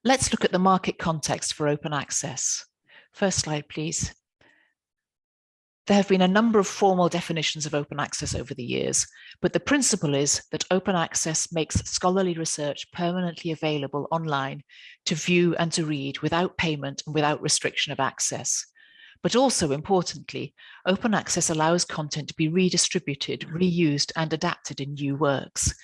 Let's look at the market context for open access. First slide, please. There have been a number of formal definitions of open access over the years, but the principle is that open access makes scholarly research permanently available online to view and to read without payment and without restriction of access. But also importantly, open access allows content to be redistributed, reused, and adapted in new works.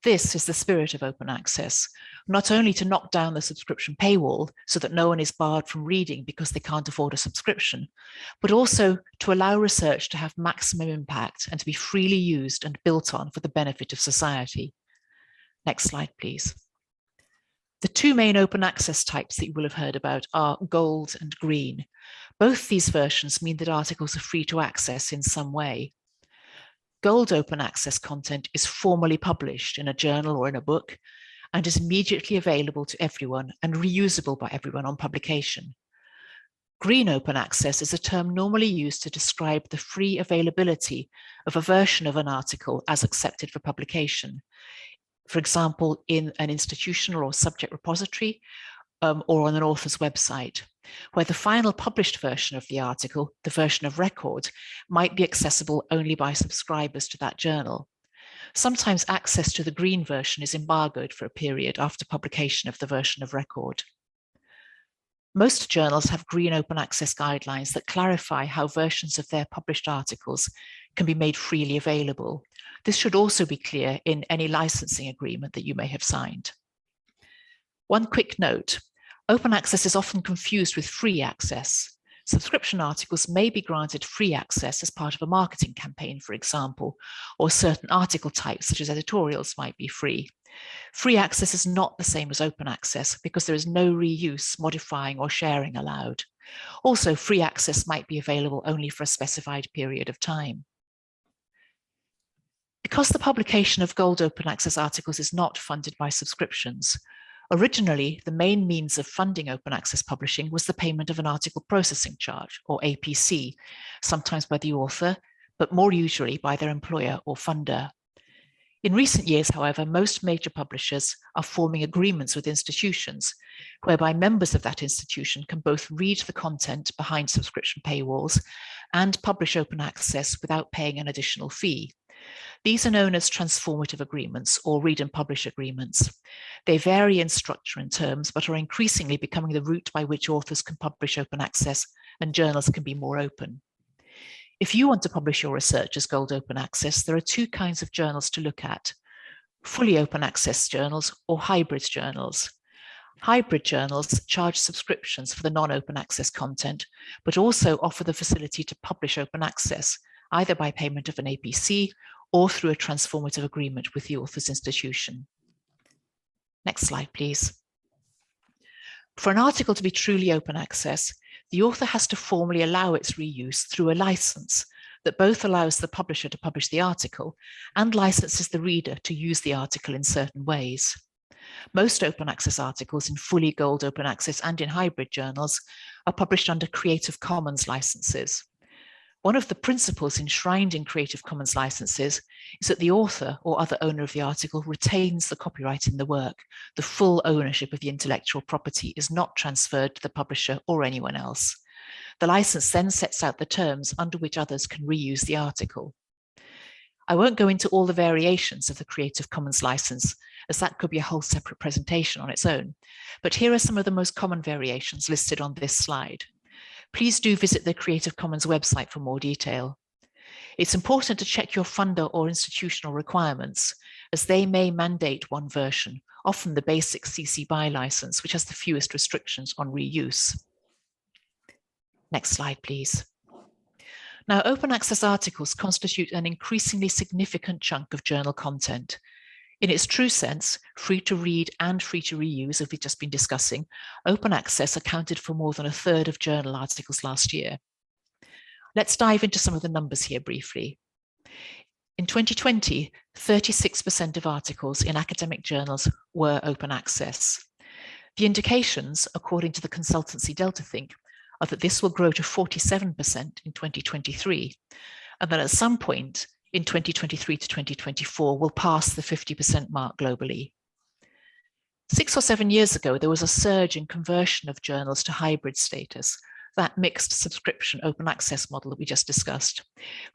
This is the spirit of open access, not only to knock down the subscription paywall so that no one is barred from reading because they can't afford a subscription, but also to allow research to have maximum impact and to be freely used and built on for the benefit of society. Next slide, please. The two main open access types that you will have heard about are gold and green. Both these versions mean that articles are free to access in some way. Gold open access content is formally published in a journal or in a book and is immediately available to everyone and reusable by everyone on publication. Green open access is a term normally used to describe the free availability of a version of an article as accepted for publication. For example, in an institutional or subject repository or on an author's website, where the final published version of the article, the version of record, might be accessible only by subscribers to that journal. Sometimes access to the green version is embargoed for a period after publication of the version of record. Most journals have green open access guidelines that clarify how versions of their published articles can be made freely available. This should also be clear in any licensing agreement that you may have signed. One quick note. Open access is often confused with free access. Subscription articles may be granted free access as part of a marketing campaign, for example, or certain article types, such as editorials, might be free. Free access is not the same as open access because there is no reuse, modifying, or sharing allowed. Also, free access might be available only for a specified period of time. Because the publication of gold open access articles is not funded by subscriptions, originally, the main means of funding open access publishing was the payment of an article processing charge, or APC, sometimes by the author, but more usually by their employer or funder. In recent years, however, most major publishers are forming agreements with institutions, whereby members of that institution can both read the content behind subscription paywalls and publish open access without paying an additional fee. These are known as transformative agreements or read and publish agreements. They vary in structure and terms, but are increasingly becoming the route by which authors can publish open access and journals can be more open. If you want to publish your research as gold open access, there are two kinds of journals to look at: fully open access journals or hybrid journals. Hybrid journals charge subscriptions for the non-open access content, but also offer the facility to publish open access, either by payment of an APC or through a transformative agreement with the author's institution. Next slide, please. For an article to be truly open access, the author has to formally allow its reuse through a license that both allows the publisher to publish the article and licenses the reader to use the article in certain ways. Most open access articles in fully gold open access and in hybrid journals are published under Creative Commons licenses. One of the principles enshrined in Creative Commons licenses is that the author or other owner of the article retains the copyright in the work. The full ownership of the intellectual property is not transferred to the publisher or anyone else. The license then sets out the terms under which others can reuse the article. I won't go into all the variations of the Creative Commons license, as that could be a whole separate presentation on its own, but here are some of the most common variations listed on this slide. Please do visit the Creative Commons website for more detail. It's important to check your funder or institutional requirements, as they may mandate one version, often the basic CC BY license, which has the fewest restrictions on reuse. Next slide, please. Now, open access articles constitute an increasingly significant chunk of journal content. In its true sense, free to read and free to reuse, as we've just been discussing, open access accounted for more than a third of journal articles last year. Let's dive into some of the numbers here briefly. In 2020, 36% of articles in academic journals were open access. The indications, according to the consultancy DeltaThink, are that this will grow to 47% in 2023, and that at some point in 2023 to 2024 will pass the 50% mark globally. 6 or 7 years ago, there was a surge in conversion of journals to hybrid status, that mixed subscription open access model that we just discussed,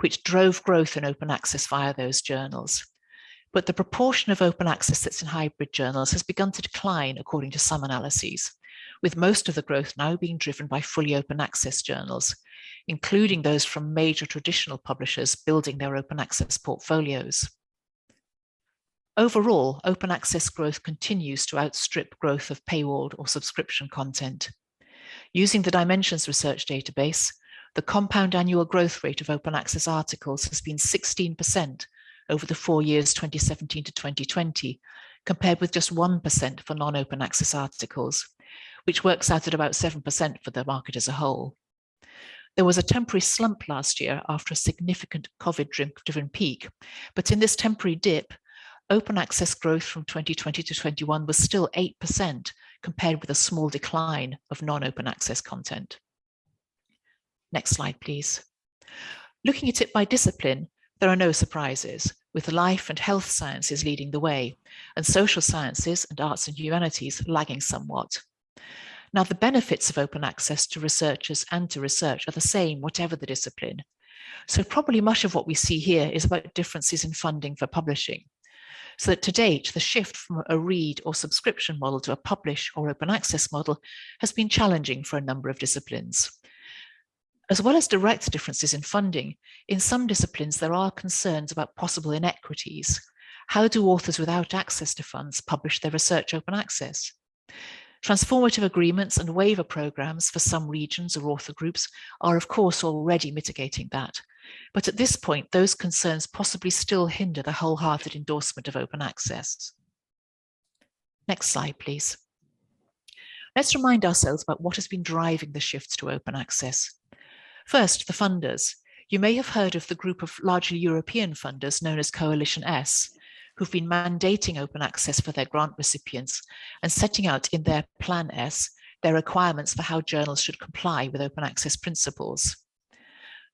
which drove growth in open access via those journals. But the proportion of open access that's in hybrid journals has begun to decline, according to some analyses, with most of the growth now being driven by fully open access journals, including those from major traditional publishers building their open access portfolios. Overall, open access growth continues to outstrip growth of paywalled or subscription content. Using the Dimensions Research database, the compound annual growth rate of open access articles has been 16% over the 4 years 2017 to 2020, compared with just 1% for non-open access articles, which works out at about 7% for the market as a whole. There was a temporary slump last year after a significant COVID-driven peak, but in this temporary dip, open access growth from 2020 to 21 was still 8%, compared with a small decline of non-open access content. Next slide, please. Looking at it by discipline, there are no surprises, with life and health sciences leading the way, and social sciences and arts and humanities lagging somewhat. Now, the benefits of open access to researchers and to research are the same, whatever the discipline. So probably much of what we see here is about differences in funding for publishing. So that to date, the shift from a read or subscription model to a publish or open access model has been challenging for a number of disciplines. As well as direct differences in funding, in some disciplines there are concerns about possible inequities. How do authors without access to funds publish their research open access? Transformative agreements and waiver programs for some regions or author groups are of course already mitigating that. But at this point, those concerns possibly still hinder the wholehearted endorsement of open access. Next slide, please. Let's remind ourselves about what has been driving the shifts to open access. First, the funders. You may have heard of the group of largely European funders known as Coalition S, who've been mandating open access for their grant recipients and setting out in their Plan S their requirements for how journals should comply with open access principles.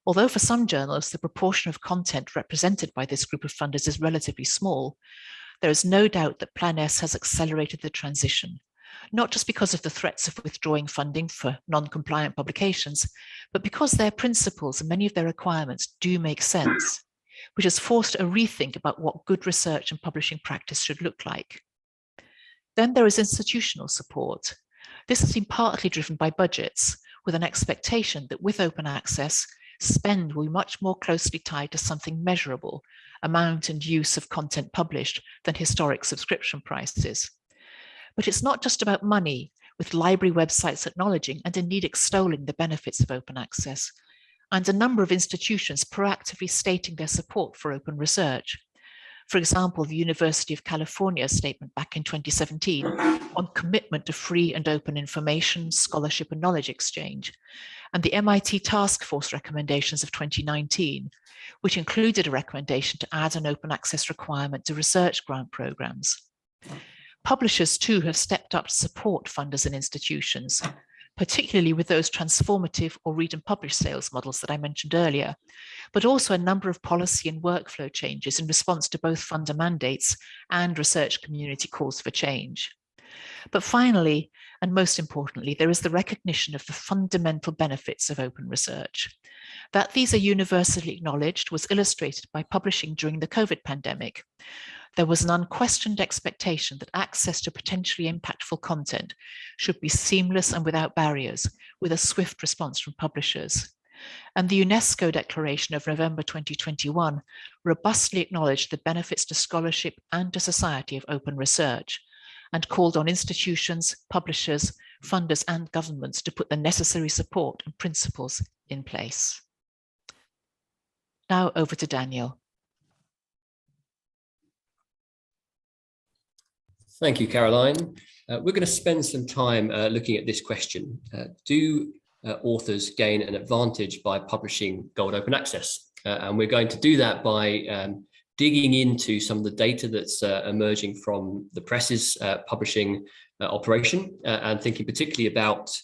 Although for some journals, the proportion of content represented by this group of funders is relatively small, there is no doubt that Plan S has accelerated the transition, not just because of the threats of withdrawing funding for non-compliant publications, but because their principles and many of their requirements do make sense, which has forced a rethink about what good research and publishing practice should look like. Then there is institutional support. This has been partly driven by budgets, with an expectation that with open access, spend will be much more closely tied to something measurable, amount and use of content published, than historic subscription prices. But it's not just about money, with library websites acknowledging and indeed extolling the benefits of open access, and a number of institutions proactively stating their support for open research. For example, the University of California's statement back in 2017 on commitment to free and open information, scholarship and knowledge exchange, and the MIT Task Force recommendations of 2019, which included a recommendation to add an open access requirement to research grant programs. Publishers too have stepped up to support funders and institutions, particularly with those transformative or read and publish sales models that I mentioned earlier, but also a number of policy and workflow changes in response to both funder mandates and research community calls for change. But finally, and most importantly, there is the recognition of the fundamental benefits of open research. That these are universally acknowledged was illustrated by publishing during the COVID pandemic. There was an unquestioned expectation that access to potentially impactful content should be seamless and without barriers, with a swift response from publishers. And the UNESCO Declaration of November 2021 robustly acknowledged the benefits to scholarship and to society of open research, and called on institutions, publishers, funders, and governments to put the necessary support and principles in place. Now over to Daniel. Thank you, Caroline. We're going to spend some time looking at this question. Do authors gain an advantage by publishing Gold Open Access? And we're going to do that by digging into some of the data that's emerging from the press's publishing operation, and thinking particularly about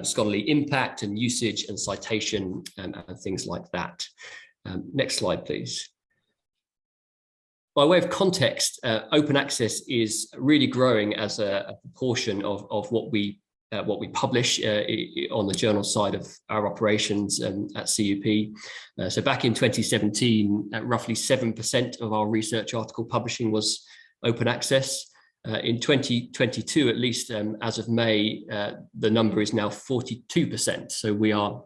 scholarly impact and usage and citation and things like that. Next slide, please. by way of context, open access is really growing as a proportion of what we publish on the journal side of our operations at CUP. So back in 2017, roughly 7% of our research article publishing was open access. In 2022, at least as of May, the number is now 42%. So we are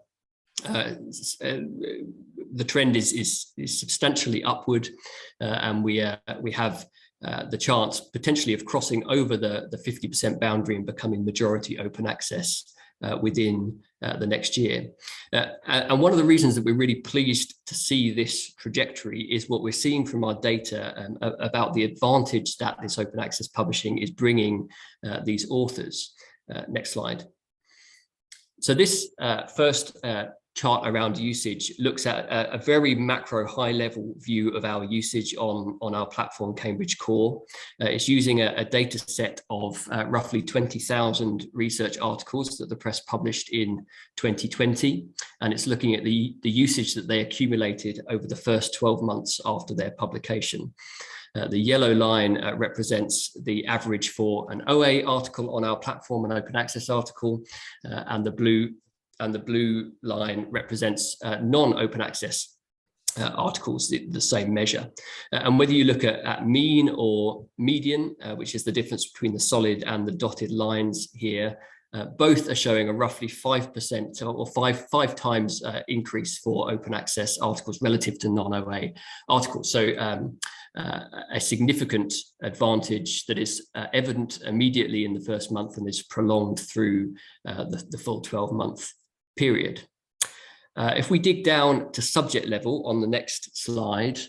the trend is substantially upward, and we have the chance potentially of crossing over the 50% boundary and becoming majority open access within the next year. And one of the reasons that we're really pleased to see this trajectory is what we're seeing from our data about the advantage that this open access publishing is bringing these authors. Next slide. So this first chart around usage looks at a very macro high level view of our usage on our platform, Cambridge Core. It's using a data set of roughly 20,000 research articles that the press published in 2020. And it's looking at the usage that they accumulated over the first 12 months after their publication. The yellow line represents the average for an OA article on our platform, an open access article, and the blue line represents non-open access articles, the same measure. And whether you look at mean or median, which is the difference between the solid and the dotted lines here, both are showing a roughly 5% or five times increase for open access articles relative to non-OA articles. So a significant advantage that is evident immediately in the first month and is prolonged through the full 12-month period. If we dig down to subject level on the next slide,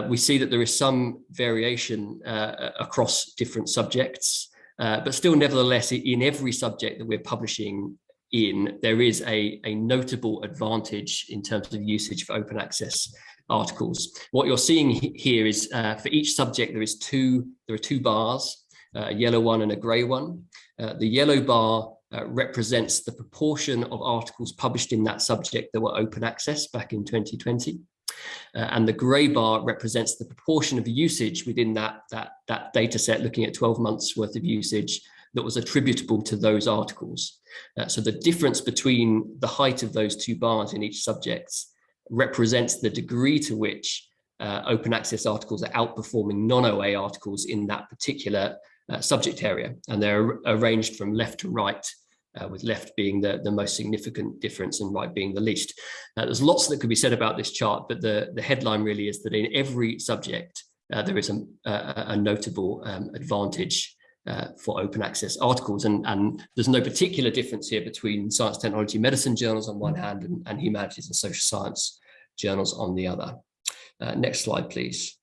we see that there is some variation across different subjects, but still nevertheless in every subject that we're publishing in, there is a notable advantage in terms of usage for open access articles. What you're seeing here is for each subject there are two bars, a yellow one and a grey one. The yellow bar represents the proportion of articles published in that subject that were open access back in 2020. And the grey bar represents the proportion of usage within that data set, looking at 12 months worth of usage that was attributable to those articles. So the difference between the height of those two bars in each subject represents the degree to which open access articles are outperforming non-OA articles in that particular subject area. And they're arranged from left to right, with left being the most significant difference and right being the least. There's lots that could be said about this chart, but the headline really is that in every subject, there is a notable advantage for open access articles. And there's no particular difference here between science, technology, medicine journals on one hand and humanities and social science journals on the other. Next slide, please.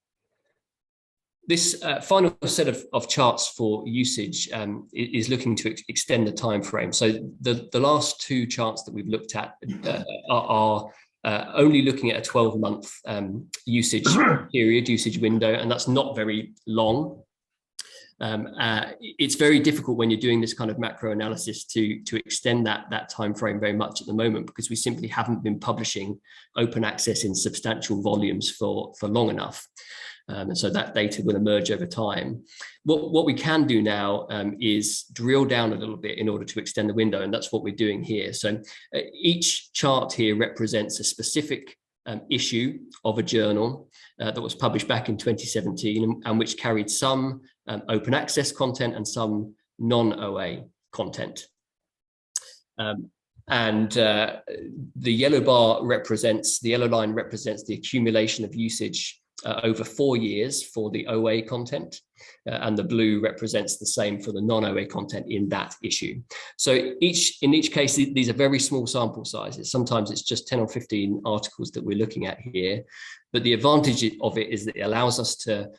This final set of charts for usage is looking to extend the time frame. So the last two charts that we've looked at are only looking at a 12-month usage period, usage window, and that's not very long. It's very difficult when you're doing this kind of macro analysis to extend that time frame very much at the moment, because we simply haven't been publishing open access in substantial volumes for long enough. And so that data will emerge over time. What we can do now is drill down a little bit in order to extend the window, and that's what we're doing here. So each chart here represents a specific issue of a journal that was published back in 2017 and which carried some open access content and some non-OA content. The yellow line represents the accumulation of usage over 4 years for the OA content, and the blue represents the same for the non-OA content in that issue. So in each case, these are very small sample sizes. Sometimes it's just 10 or 15 articles that we're looking at here, but the advantage of it is that it allows us to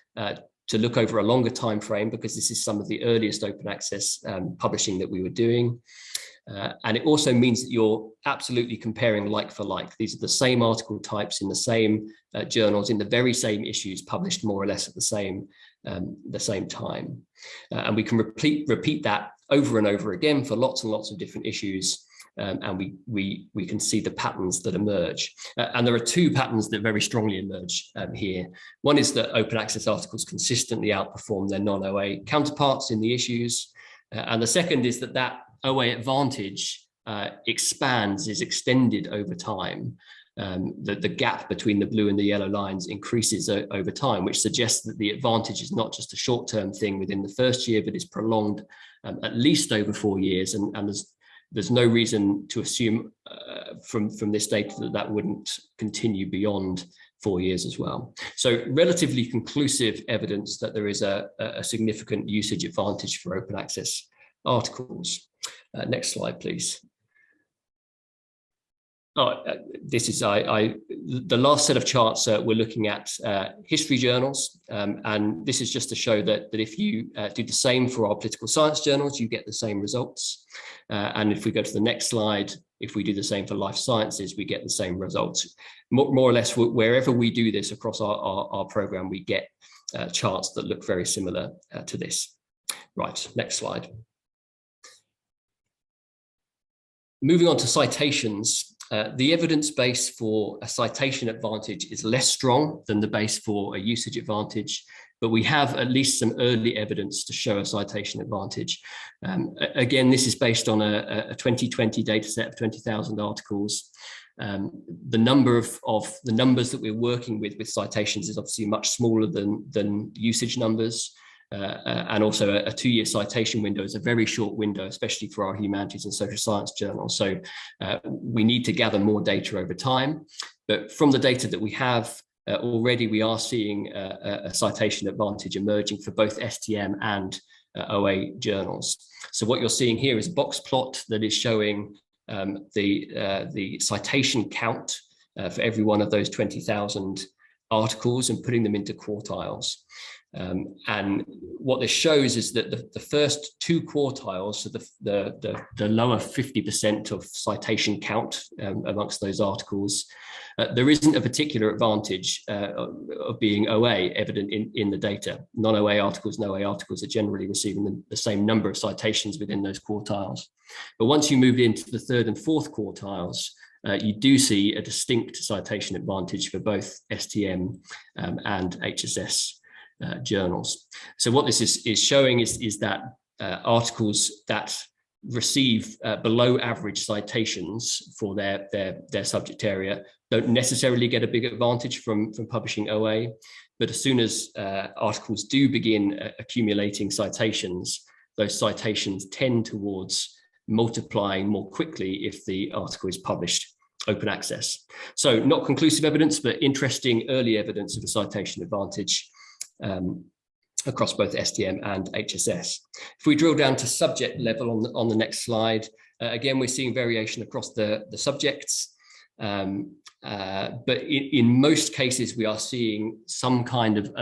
look over a longer time frame, because this is some of the earliest open access publishing that we were doing. And it also means that you're absolutely comparing like for like. These are the same article types in the same journals, in the very same issues, published more or less at the same time. And we can repeat that over and over again for lots and lots of different issues and we can see the patterns that emerge. And there are two patterns that very strongly emerge here. One is that open access articles consistently outperform their non-OA counterparts in the issues. And the second is that OA advantage expands, is extended over time. The gap between the blue and the yellow lines increases over time, which suggests that the advantage is not just a short-term thing within the first year, but is prolonged at least over 4 years. And there's no reason to assume from this data that wouldn't continue beyond 4 years as well. So relatively conclusive evidence that there is a significant usage advantage for open access articles. Next slide, please. This is the last set of charts. We're looking at history journals, and this is just to show that if you do the same for our political science journals, you get the same results. And if we go to the next slide, if we do the same for life sciences, we get the same results. More or less, wherever we do this across our program, we get charts that look very similar to this. Right, next slide. Moving on to citations, the evidence base for a citation advantage is less strong than the base for a usage advantage, but we have at least some early evidence to show a citation advantage. Again, this is based on a 2020 data set of 20,000 articles. The number of the numbers that we're working with citations is obviously much smaller than usage numbers. And also a 2-year citation window is a very short window, especially for our humanities and social science journals. So we need to gather more data over time. But from the data that we have already, we are seeing a citation advantage emerging for both STM and OA journals. So what you're seeing here is a box plot that is showing the citation count for every one of those 20,000 articles and putting them into quartiles. And what this shows is that the first 2 quartiles, so the lower 50% of citation count amongst those articles, there isn't a particular advantage of being OA evident in the data. Non-OA articles and OA articles are generally receiving the same number of citations within those quartiles. But once you move into the 3rd and 4th quartiles, you do see a distinct citation advantage for both STM and HSS journals. So what this is showing is that articles that receive below average citations for their subject area don't necessarily get a big advantage from publishing OA, but as soon as articles do begin accumulating citations, those citations tend towards multiplying more quickly if the article is published open access. So not conclusive evidence, but interesting early evidence of a citation advantage across both STM and HSS. If we drill down to subject level on the next slide, again, we're seeing variation across the subjects, but in most cases, we are seeing some kind of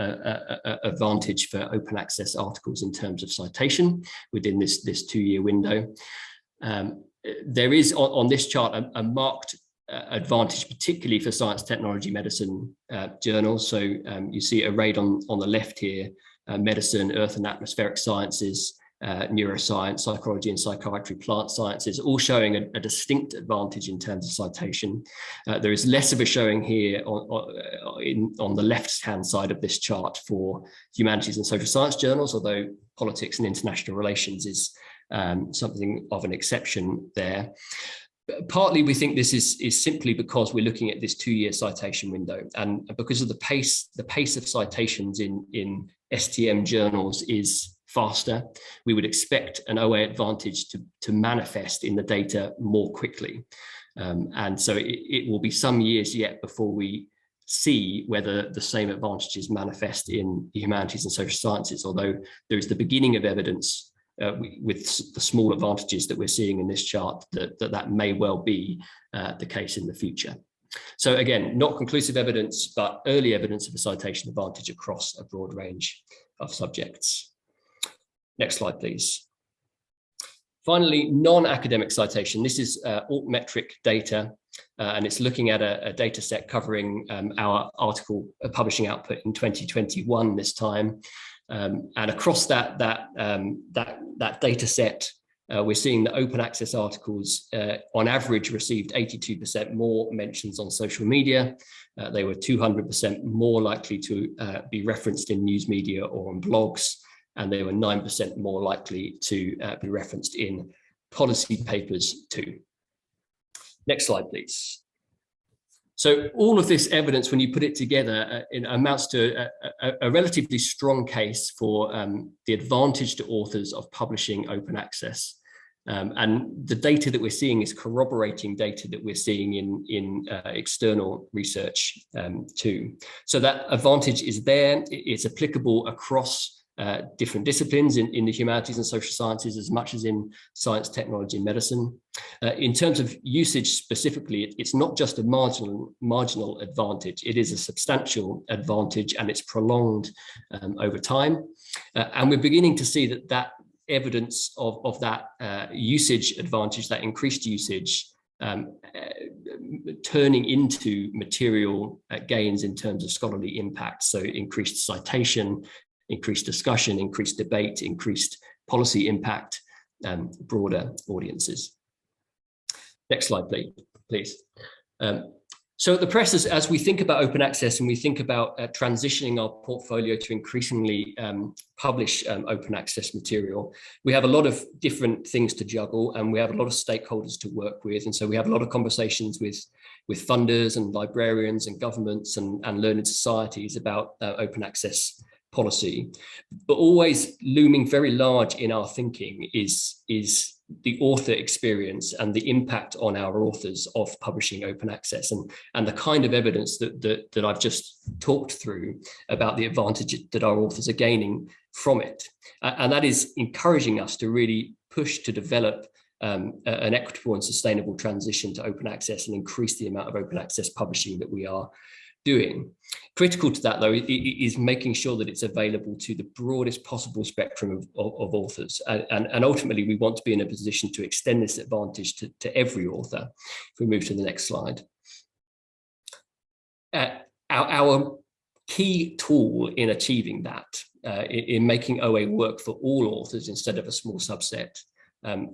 advantage for open access articles in terms of citation within this 2-year window. There is on this chart a marked advantage, particularly for science, technology, medicine journals. So you see arrayed on the left here, medicine, earth and atmospheric sciences, neuroscience, psychology and psychiatry, plant sciences, all showing a distinct advantage in terms of citation. There is less of a showing here on the left-hand side of this chart for humanities and social science journals, although politics and international relations is something of an exception there. Partly, we think this is simply because we're looking at this 2-year citation window, and because of the pace of citations in STM journals is faster, we would expect an OA advantage to manifest in the data more quickly. And so it will be some years yet before we see whether the same advantages manifest in the humanities and social sciences, although there is the beginning of evidence with the small advantages that we're seeing in this chart that may well be the case in the future. So again, not conclusive evidence, but early evidence of a citation advantage across a broad range of subjects. Next slide, please. Finally, non-academic citation. This is altmetric data, and it's looking at a data set covering our article publishing output in 2021 this time. And across that data set, we're seeing that open access articles on average received 82% more mentions on social media. They were 200% more likely to be referenced in news media or on blogs, and they were 9% more likely to be referenced in policy papers too. Next slide, please. So all of this evidence, when you put it together, it amounts to a relatively strong case for the advantage to authors of publishing open access. And the data that we're seeing is corroborating data that we're seeing in external research too. So that advantage is there. It's applicable across different disciplines in the humanities and social sciences as much as in science, technology, and medicine. In terms of usage specifically, it's not just a marginal advantage. It is a substantial advantage, and it's prolonged over time. And we're beginning to see that evidence of that usage advantage, that increased usage, turning into material gains in terms of scholarly impact. So increased citation, increased discussion, increased debate, increased policy impact, broader audiences. Next slide, please. So at the press, as we think about open access and we think about transitioning our portfolio to increasingly publish open access material, we have a lot of different things to juggle, and we have a lot of stakeholders to work with. And so we have a lot of conversations with funders and librarians and governments and learned societies about open access policy. But always looming very large in our thinking is the author experience and the impact on our authors of publishing open access, and the kind of evidence that I've just talked through about the advantage that our authors are gaining from it. And that is encouraging us to really push to develop an equitable and sustainable transition to open access and increase the amount of open access publishing that we are doing. Critical to that, though, is making sure that it's available to the broadest possible spectrum of authors. And ultimately, we want to be in a position to extend this advantage to every author. If we move to the next slide. Our key tool in achieving that, in making OA work for all authors instead of a small subset,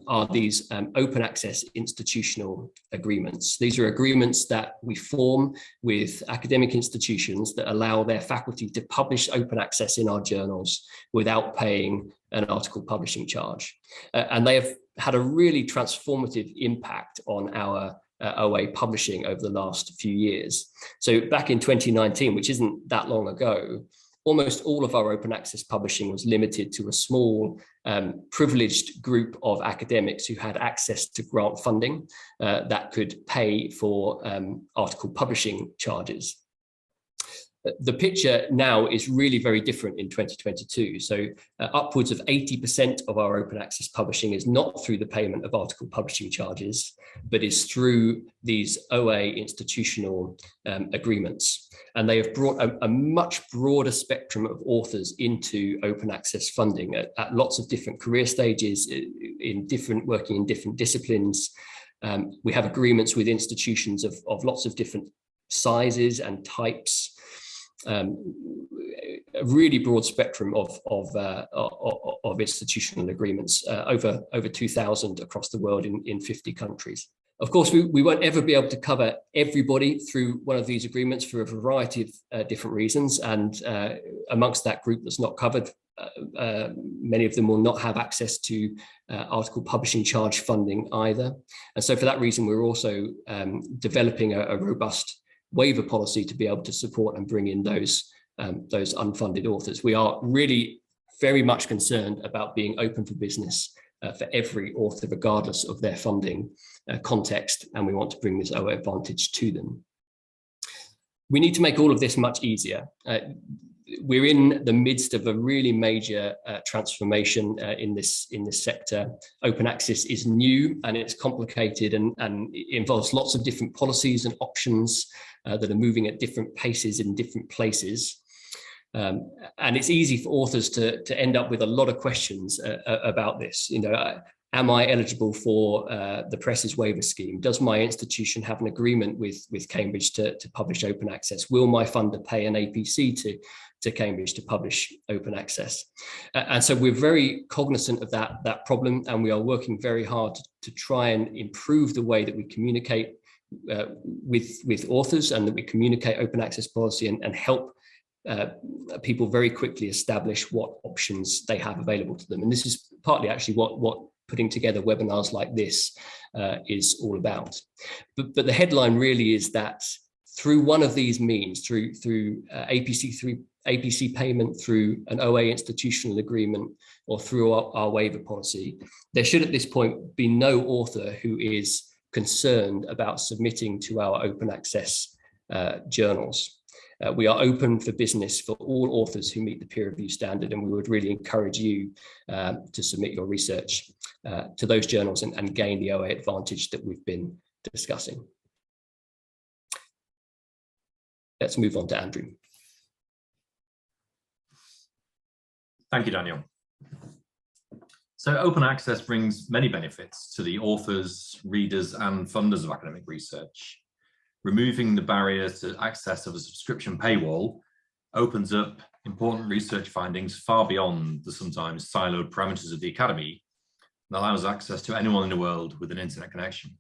are these open access institutional agreements. These are agreements that we form with academic institutions that allow their faculty to publish open access in our journals without paying an article publishing charge. And they have had a really transformative impact on our OA publishing over the last few years. So back in 2019, which isn't that long ago, almost all of our open access publishing was limited to a small privileged group of academics who had access to grant funding that could pay for article publishing charges. The picture now is really very different in 2022. So upwards of 80% of our open access publishing is not through the payment of article publishing charges, but is through these OA institutional agreements. And they have brought a much broader spectrum of authors into open access funding at lots of different career stages, working in different disciplines. We have agreements with institutions of lots of different sizes and types. A really broad spectrum of institutional agreements, over 2,000 across the world in 50 countries. Of course, we won't ever be able to cover everybody through one of these agreements for a variety of different reasons. And amongst that group that's not covered, many of them will not have access to article publishing charge funding either. And so for that reason, we're also developing a robust waiver policy to be able to support and bring in those unfunded authors. We are really very much concerned about being open for business for every author, regardless of their funding context, and we want to bring this OA advantage to them. We need to make all of this much easier. We're in the midst of a really major transformation in this sector. Open access is new and it's complicated and it involves lots of different policies and options that are moving at different paces in different places. And it's easy for authors to end up with a lot of questions about this. am I eligible for the Press's waiver scheme? Does my institution have an agreement with Cambridge to publish open access? Will my funder pay an APC to Cambridge to publish open access? And so we're very cognizant of that problem, and we are working very hard to try and improve the way that we communicate with authors, and that we communicate open access policy and help people very quickly establish what options they have available to them. And this is partly actually what putting together webinars like this is all about. But the headline really is that through one of these means, through APC payment, through an OA institutional agreement, or through our waiver policy, there should at this point be no author who is concerned about submitting to our open access journals. We are open for business for all authors who meet the peer review standard, and we would really encourage you to submit your research to those journals and gain the OA advantage that we've been discussing. Let's move on to Andrew. Thank you, Daniel. So open access brings many benefits to the authors, readers, and funders of academic research. Removing the barrier to access of a subscription paywall opens up important research findings far beyond the sometimes siloed parameters of the academy and allows access to anyone in the world with an internet connection.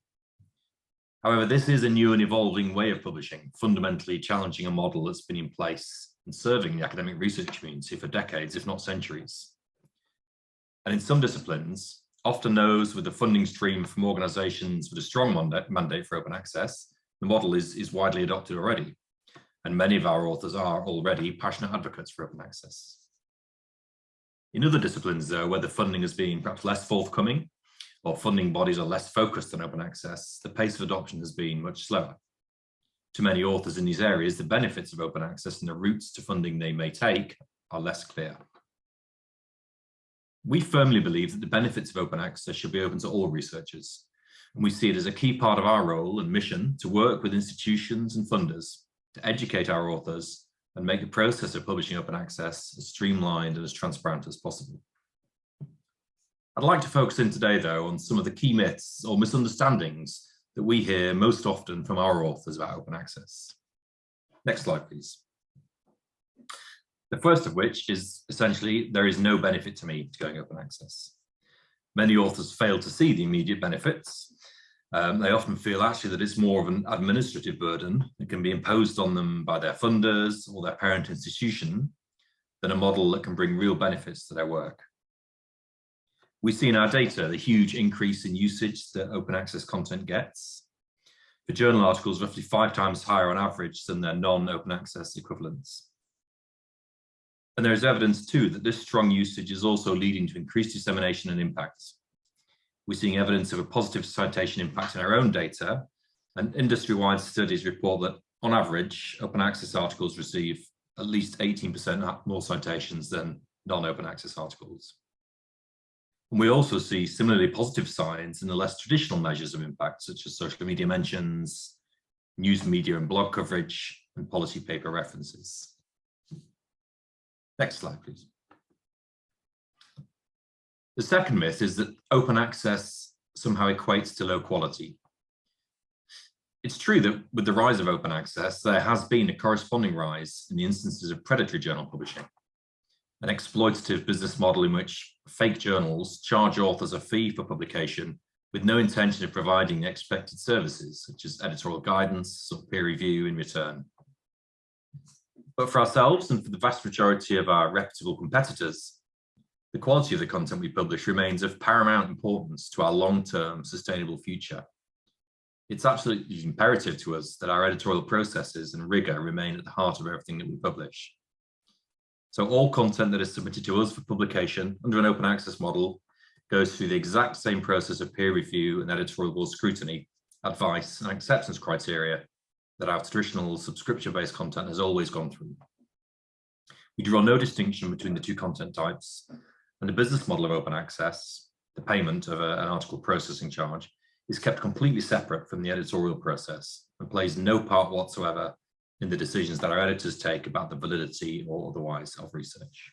However, this is a new and evolving way of publishing, fundamentally challenging a model that's been in place and serving the academic research community for decades, if not centuries. And in some disciplines, often those with a funding stream from organizations with a strong mandate for open access, the model is widely adopted already. And many of our authors are already passionate advocates for open access. In other disciplines, though, where the funding has been perhaps less forthcoming, or funding bodies are less focused on open access, the pace of adoption has been much slower. To many authors in these areas, the benefits of open access and the routes to funding they may take are less clear. We firmly believe that the benefits of open access should be open to all researchers, and we see it as a key part of our role and mission to work with institutions and funders to educate our authors and make the process of publishing open access as streamlined and as transparent as possible. I'd like to focus in today, though, on some of the key myths or misunderstandings that we hear most often from our authors about open access. Next slide, please. The first of which is essentially, there is no benefit to me to going open access. Many authors fail to see the immediate benefits. They often feel actually that it's more of an administrative burden that can be imposed on them by their funders or their parent institution than a model that can bring real benefits to their work. We see in our data the huge increase in usage that open access content gets. For journal articles, roughly 5 times higher on average than their non-open access equivalents. And there is evidence too that this strong usage is also leading to increased dissemination and impact. We're seeing evidence of a positive citation impact in our own data, and industry-wide studies report that on average, open access articles receive at least 18% more citations than non-open access articles. And we also see similarly positive signs in the less traditional measures of impact, such as social media mentions, news media and blog coverage, and policy paper references. Next slide, please. The second myth is that open access somehow equates to low quality. It's true that with the rise of open access, there has been a corresponding rise in the instances of predatory journal publishing, an exploitative business model in which fake journals charge authors a fee for publication with no intention of providing the expected services, such as editorial guidance or peer review in return. But for ourselves and for the vast majority of our reputable competitors, the quality of the content we publish remains of paramount importance to our long-term sustainable future. It's absolutely imperative to us that our editorial processes and rigor remain at the heart of everything that we publish. So all content that is submitted to us for publication under an open access model goes through the exact same process of peer review and editorial board scrutiny, advice and acceptance criteria that our traditional subscription-based content has always gone through. We draw no distinction between the two content types, and the business model of open access, the payment of an article processing charge, is kept completely separate from the editorial process and plays no part whatsoever in the decisions that our editors take about the validity or otherwise of research.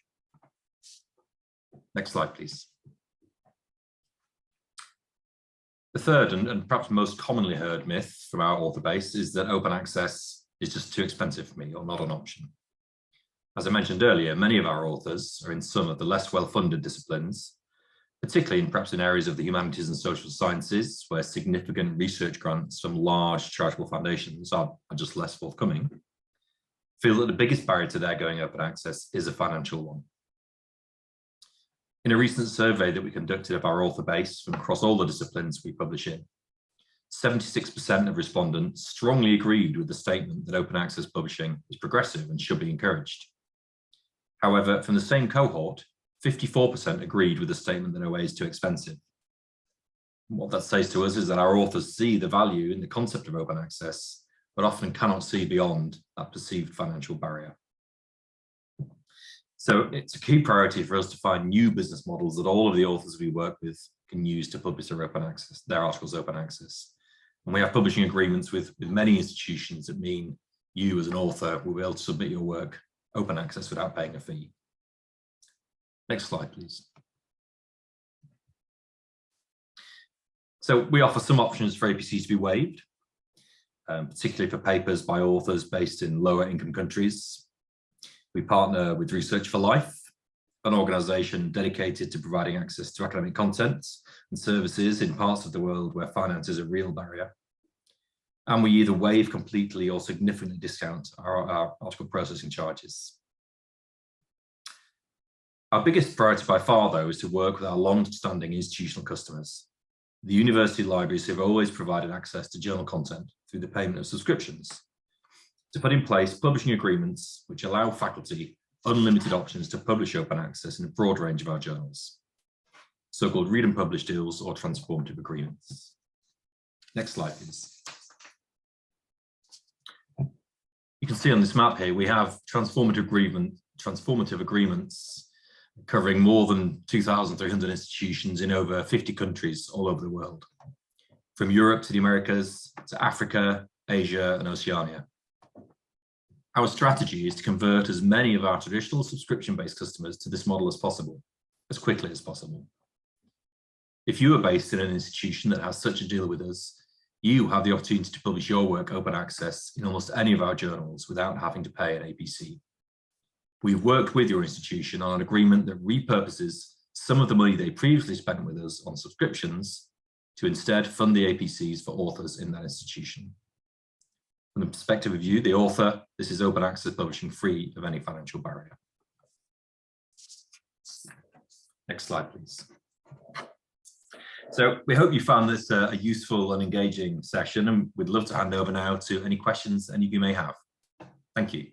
Next slide, please. The third and perhaps most commonly heard myth from our author base is that open access is just too expensive for me or not an option. As I mentioned earlier, many of our authors are in some of the less well-funded disciplines, particularly perhaps in areas of the humanities and social sciences, where significant research grants from large charitable foundations are just less forthcoming, feel that the biggest barrier to their going open access is a financial one. In a recent survey that we conducted of our author base from across all the disciplines we publish in, 76% of respondents strongly agreed with the statement that open access publishing is progressive and should be encouraged. However, from the same cohort, 54% agreed with the statement that OA is too expensive. What that says to us is that our authors see the value in the concept of open access, but often cannot see beyond that perceived financial barrier. So it's a key priority for us to find new business models that all of the authors we work with can use to publish their articles open access. And we have publishing agreements with many institutions that mean you as an author will be able to submit your work open access without paying a fee. Next slide, please. So we offer some options for APCs to be waived, particularly for papers by authors based in lower income countries. We partner with Research for Life, an organisation dedicated to providing access to academic content and services in parts of the world where finance is a real barrier. And we either waive completely or significantly discount our article processing charges. Our biggest priority by far, though, is to work with our long-standing institutional customers. The university libraries have always provided access to journal content through the payment of subscriptions, to put in place publishing agreements which allow faculty unlimited options to publish open access in a broad range of our journals, so-called read and publish deals or transformative agreements. Next slide, please. You can see on this map here, we have transformative agreements covering more than 2,300 institutions in over 50 countries all over the world, from Europe to the Americas, to Africa, Asia, and Oceania. Our strategy is to convert as many of our traditional subscription-based customers to this model as possible, as quickly as possible. If you are based in an institution that has such a deal with us, you have the opportunity to publish your work open access in almost any of our journals without having to pay an APC. We've worked with your institution on an agreement that repurposes some of the money they previously spent with us on subscriptions to instead fund the APCs for authors in that institution. From the perspective of you, the author, this is open access publishing free of any financial barrier. Next slide, please. So we hope you found this a useful and engaging session, and we'd love to hand over now to any questions any of you may have. Thank you.